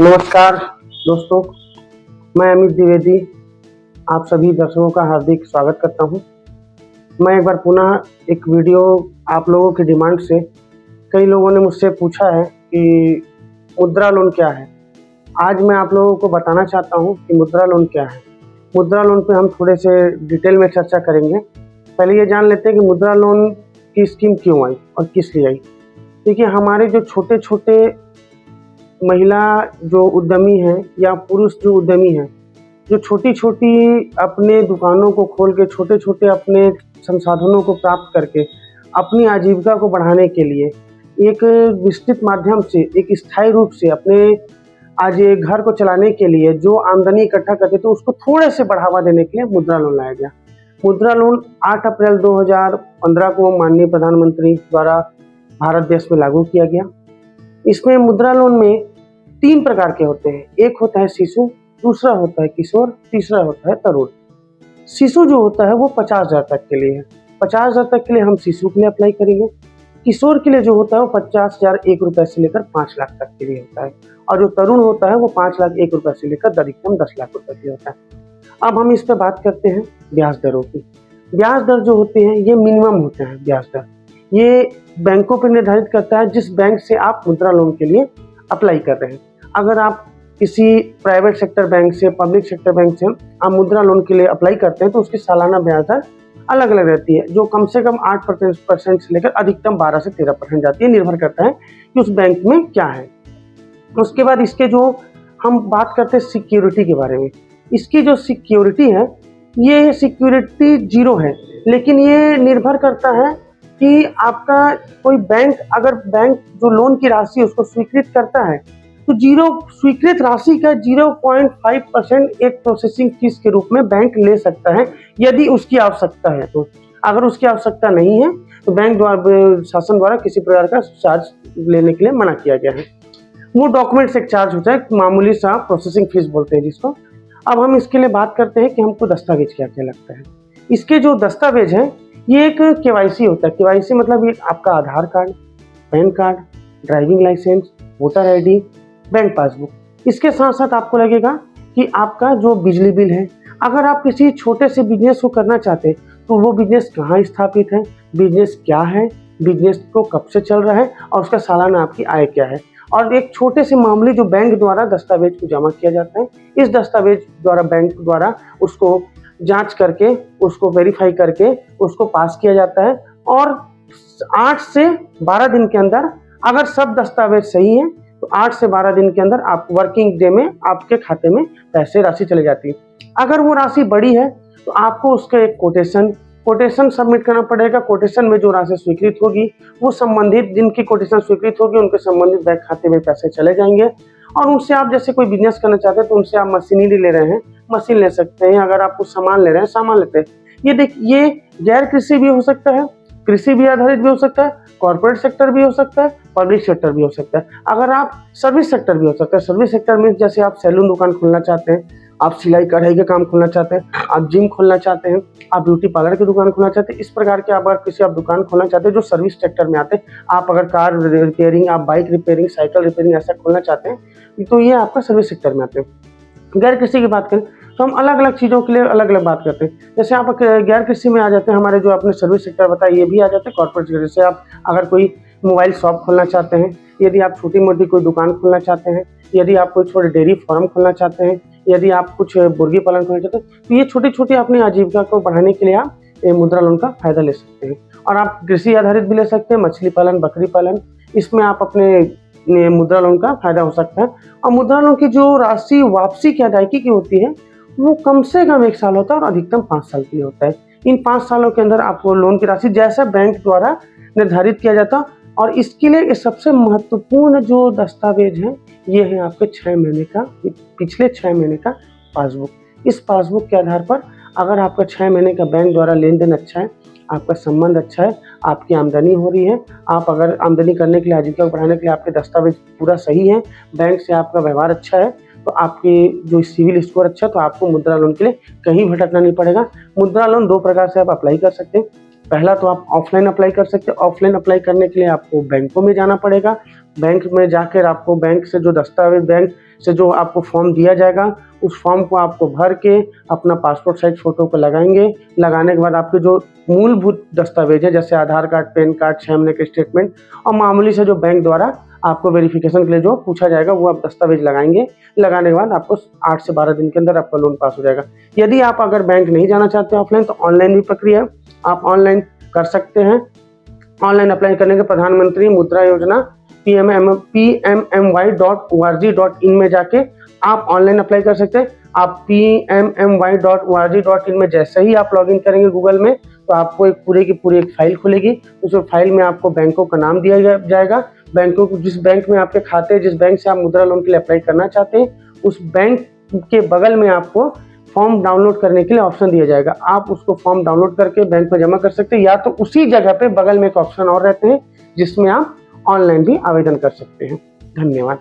नमस्कार दोस्तों, मैं अमित द्विवेदी आप सभी दर्शकों का हार्दिक स्वागत करता हूं। मैं एक बार पुनः एक वीडियो आप लोगों की डिमांड से कई लोगों ने मुझसे पूछा है कि मुद्रा लोन क्या है। आज मैं आप लोगों को बताना चाहता हूं कि मुद्रा लोन क्या है। मुद्रा लोन पे हम थोड़े से डिटेल में चर्चा करेंगे। पहले ये जान लेते हैं कि मुद्रा लोन की स्कीम क्यों आई और किस लिए आई। देखिए, हमारे जो छोटे छोटे महिला जो उद्यमी हैं या पुरुष जो उद्यमी हैं, जो छोटी-छोटी अपने दुकानों को खोल के छोटे-छोटे अपने संसाधनों को प्राप्त करके अपनी आजीविका को बढ़ाने के लिए एक विस्तृत माध्यम से, एक स्थायी रूप से अपने आज ये घर को चलाने के लिए जो आमदनी इकट्ठा करते थे उसको थोड़े से बढ़ावा देने के लिए मुद्रा लोन लाया गया। मुद्रा लोन 8 अप्रैल 2015 को माननीय प्रधानमंत्री द्वारा भारत देश में लागू किया गया। इसमें मुद्रा लोन में 3 प्रकार के होते हैं। एक होता है शिशु, दूसरा होता है किशोर, तीसरा होता है तरुण। शिशु जो होता है वो 50,000 तक के लिए है। 50,000 तक के लिए हम शिशु के लिए अप्लाई करेंगे। किशोर के लिए जो होता है वो 50,001 रुपए से लेकर 5 लाख तक के लिए होता है, और जो तरुण होता है वो 5,01,000 रुपए से लेकर अधिकतम 10 लाख रुपए के लिए होता है। अब हम इस पे बात करते हैं ब्याज दरों की। ब्याज दर जो होते हैं ये मिनिमम होते हैं। ब्याज दर ये बैंकों पर निर्धारित करता है जिस बैंक से आप मुद्रा लोन के लिए अप्लाई कर रहे हैं। अगर आप किसी प्राइवेट सेक्टर बैंक से, पब्लिक सेक्टर बैंक से आप मुद्रा लोन के लिए अप्लाई करते हैं तो उसकी सालाना ब्याज दर अलग अलग रहती है, जो कम से कम 8% से लेकर अधिकतम 12 से 13% जाती है। निर्भर करता है कि उस बैंक में क्या है। उसके बाद इसके जो हम बात करते हैं सिक्योरिटी के बारे में। इसकी जो सिक्योरिटी है ये सिक्योरिटी 0 है, लेकिन ये निर्भर करता है कि आपका कोई बैंक, अगर बैंक जो लोन की राशि उसको स्वीकृत करता है तो स्वीकृत राशि का 0.5% एक प्रोसेसिंग फीस के रूप में बैंक ले सकता है, यदि उसकी आवश्यकता है। तो अगर उसकी आवश्यकता नहीं है तो बैंक द्वारा, शासन द्वारा किसी प्रकार का चार्ज लेने के लिए मना किया गया है। वो डॉक्यूमेंट्स एक चार्ज होता है, मामूली सा प्रोसेसिंग फीस बोलते हैं जिसको। अब हम इसके लिए बात करते हैं कि हमको दस्तावेज क्या क्या लगता है। इसके जो दस्तावेज है ये एक केवाईसी होता है। केवाईसी मतलब ये आपका Aadhaar card, PAN card, driving licence, voter ID, bank passbook. इसके साथ साथ आपको लगेगा कि आपका जो बिजली बिल है। अगर आप किसी छोटे से बिजनेस को करना चाहते हैं तो वो बिजनेस कहाँ स्थापित है, बिजनेस क्या है, बिजनेस को कब से चल रहा है और उसका सालाना आपकी आय क्या है। और एक छोटे से मामले जो बैंक द्वारा दस्तावेज को जमा किया जाता है, इस दस्तावेज द्वारा बैंक द्वारा उसको जांच करके, उसको वेरीफाई करके उसको पास किया जाता है, और 8 से 12 दिन के अंदर अगर सब दस्तावेज सही हैं तो 8 से 12 दिन के अंदर आप वर्किंग डे में आपके खाते में पैसे राशि चली जाती है। अगर वो राशि बड़ी है तो आपको उसका एक कोटेशन सबमिट करना पड़ेगा। कोटेशन में जो राशि स्वीकृत होगी वो संबंधित, जिनकी कोटेशन स्वीकृत होगी उनके संबंधित बैंक खाते में पैसे चले जाएंगे, और उनसे आप जैसे कोई बिजनेस करना चाहते हैं तो उनसे आप मशीनरी ले रहे हैं, मशीन ले सकते हैं। अगर आप कुछ सामान ले रहे हैं, सामान लेते हैं। ये गैर कृषि भी हो सकता है, कृषि भी आधारित भी हो सकता है, कॉर्पोरेट सेक्टर भी हो सकता है, पब्लिक सेक्टर भी हो सकता है। अगर आप सर्विस सेक्टर भी हो सकता है। सर्विस सेक्टर में जैसे आप सैलून दुकान खोलना चाहते हैं, आप सिलाई कढ़ाई का काम खोलना चाहते हैं, आप जिम खोलना चाहते हैं, आप ब्यूटी पार्लर की दुकान खोलना चाहते हैं, इस प्रकार के अगर किसी आप दुकान खोलना चाहते हैं जो सर्विस सेक्टर में आते हैं, आप अगर कार रिपेयरिंग, आप बाइक रिपेयरिंग, साइकिल रिपेयरिंग ऐसा खोलना चाहते हैं तो ये आपका सर्विस सेक्टर में आते हैं। गैर कृषि की बात करें तो हम अलग अलग चीज़ों के लिए अलग अलग बात करते हैं। जैसे आप गैर कृषि में आ जाते हैं, हमारे जो आपने सर्विस सेक्टर बताया ये भी आ जाते हैं। कॉर्पोरेट सेक्टर, जैसे आप अगर कोई मोबाइल शॉप खोलना चाहते हैं, यदि आप छोटी मोटी कोई दुकान खोलना चाहते हैं, यदि आप कोई छोटे डेयरी फार्म खोलना चाहते हैं, यदि आप कुछ मुर्गी पालन खोलना चाहते हैं, तो ये छोटी छोटी अपनी आजीविका को बढ़ाने के लिए आप मुद्रा लोन का फायदा ले सकते हैं। और आप कृषि आधारित भी ले सकते हैं, मछली पालन, बकरी पालन, इसमें आप अपने मुद्रा लोन का फायदा हो सकता है। और मुद्रा लोन की जो राशि वापसी की अदायगी की होती है वो कम से कम 1 साल होता है और अधिकतम 5 साल के लिए होता है। इन 5 सालों के अंदर आपको लोन की राशि जैसा बैंक द्वारा निर्धारित किया जाता। और इसके लिए सबसे महत्वपूर्ण जो दस्तावेज है ये है आपके 6 महीने का, पिछले 6 महीने का पासबुक। इस पासबुक के आधार पर अगर आपका 6 महीने का बैंक द्वारा लेन देन अच्छा है, आपका संबंध अच्छा है, आपकी आमदनी हो रही है, आप अगर आमदनी करने के लिए, आजीविका को बढ़ाने के लिए आपके दस्तावेज पूरा सही है, बैंक से आपका व्यवहार अच्छा है, तो आपकी जो सिविल स्कोर अच्छा है, तो आपको मुद्रा लोन के लिए कहीं भटकना नहीं पड़ेगा। मुद्रा लोन 2 प्रकार से आप अप्लाई कर सकते हैं। पहला तो आप ऑफलाइन अप्लाई कर सकते हैं। ऑफलाइन अप्लाई करने के लिए आपको बैंकों में जाना पड़ेगा। बैंक में जाकर आपको बैंक से जो दस्तावेज, बैंक से जो आपको फॉर्म दिया जाएगा, उस फॉर्म को आपको भर के अपना पासपोर्ट साइज फ़ोटो को लगाएंगे। लगाने के बाद आपके जो मूलभूत दस्तावेज है, जैसे आधार कार्ड, पैन कार्ड, 6 महीने के स्टेटमेंट और मामूली से जो बैंक द्वारा आपको वेरिफिकेशन के लिए जो पूछा जाएगा, वो आप दस्तावेज लगाएंगे। लगाने के बाद आपको 8 से 12 दिन के अंदर आपका लोन पास हो जाएगा। यदि आप अगर बैंक नहीं जाना चाहते ऑफलाइन, तो ऑनलाइन भी प्रक्रिया आप ऑनलाइन कर सकते हैं। ऑनलाइन अप्लाई करने के प्रधानमंत्री मुद्रा योजना pmmy.org.in में जाके आप ऑनलाइन अप्लाई कर सकते हैं। आप pmmy.org.in में जैसे ही आप लॉगिन करेंगे गूगल में, तो आपको एक पूरी की पूरी एक फाइल खुलेगी। उस फाइल में आपको बैंकों का नाम दिया जाएगा। बैंकों को, जिस बैंक में आपके खाते हैं, जिस बैंक से आप मुद्रा लोन के लिए अप्लाई करना चाहते हैं, उस बैंक के बगल में आपको फॉर्म डाउनलोड करने के लिए ऑप्शन दिया जाएगा। आप उसको फॉर्म डाउनलोड करके बैंक में जमा कर सकते हैं, या तो उसी जगह पे बगल में एक ऑप्शन और रहते हैं जिसमें आप ऑनलाइन भी आवेदन कर सकते हैं। धन्यवाद।